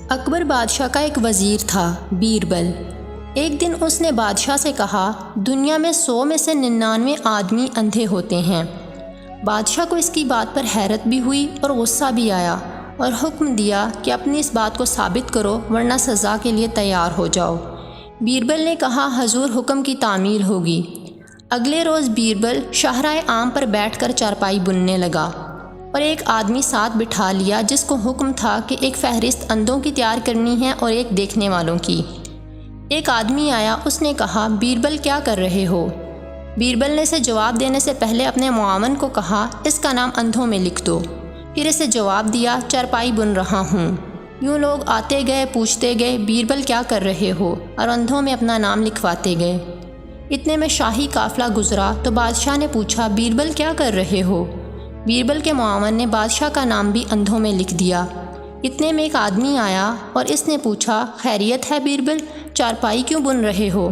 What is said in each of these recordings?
اکبر بادشاہ کا ایک وزیر تھا، بیربل۔ ایک دن اس نے بادشاہ سے کہا، دنیا میں 100 میں سے 99 آدمی اندھے ہوتے ہیں۔ بادشاہ کو اس کی بات پر حیرت بھی ہوئی اور غصہ بھی آیا، اور حکم دیا کہ اپنی اس بات کو ثابت کرو ورنہ سزا کے لیے تیار ہو جاؤ۔ بیربل نے کہا، حضور حکم کی تعمیل ہوگی۔ اگلے روز بیربل شاہراہ عام پر بیٹھ کر چارپائی بننے لگا اور ایک آدمی ساتھ بٹھا لیا جس کو حکم تھا کہ ایک فہرست اندھوں کی تیار کرنی ہے اور ایک دیکھنے والوں کی۔ ایک آدمی آیا، اس نے کہا، بیربل کیا کر رہے ہو؟ بیربل نے اسے جواب دینے سے پہلے اپنے معاون کو کہا، اس کا نام اندھوں میں لکھ دو۔ پھر اسے جواب دیا، چارپائی بن رہا ہوں۔ یوں لوگ آتے گئے، پوچھتے گئے، بیربل کیا کر رہے ہو، اور اندھوں میں اپنا نام لکھواتے گئے۔ اتنے میں شاہی قافلہ گزرا تو بادشاہ نے پوچھا، بیربل کیا کر رہے ہو؟ بیربل کے معاون نے بادشاہ کا نام بھی اندھوں میں لکھ دیا۔ اتنے میں ایک آدمی آیا اور اس نے پوچھا، خیریت ہے بیربل، چارپائی کیوں بن رہے ہو؟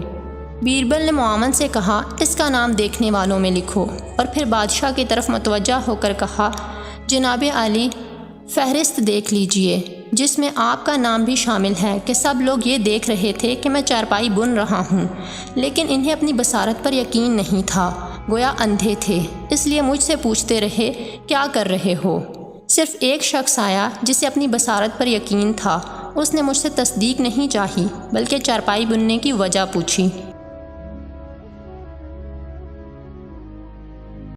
بیربل نے معاون سے کہا، اس کا نام دیکھنے والوں میں لکھو، اور پھر بادشاہ کی طرف متوجہ ہو کر کہا، جناب عالی، فہرست دیکھ لیجئے جس میں آپ کا نام بھی شامل ہے کہ سب لوگ یہ دیکھ رہے تھے کہ میں چارپائی بن رہا ہوں، لیکن انہیں اپنی بصارت پر یقین نہیں تھا، گویا اندھے تھے، اس لیے مجھ سے پوچھتے رہے کیا کر رہے ہو۔ صرف ایک شخص آیا جسے اپنی بصارت پر یقین تھا، اس نے مجھ سے تصدیق نہیں چاہی بلکہ چارپائی بننے کی وجہ پوچھی۔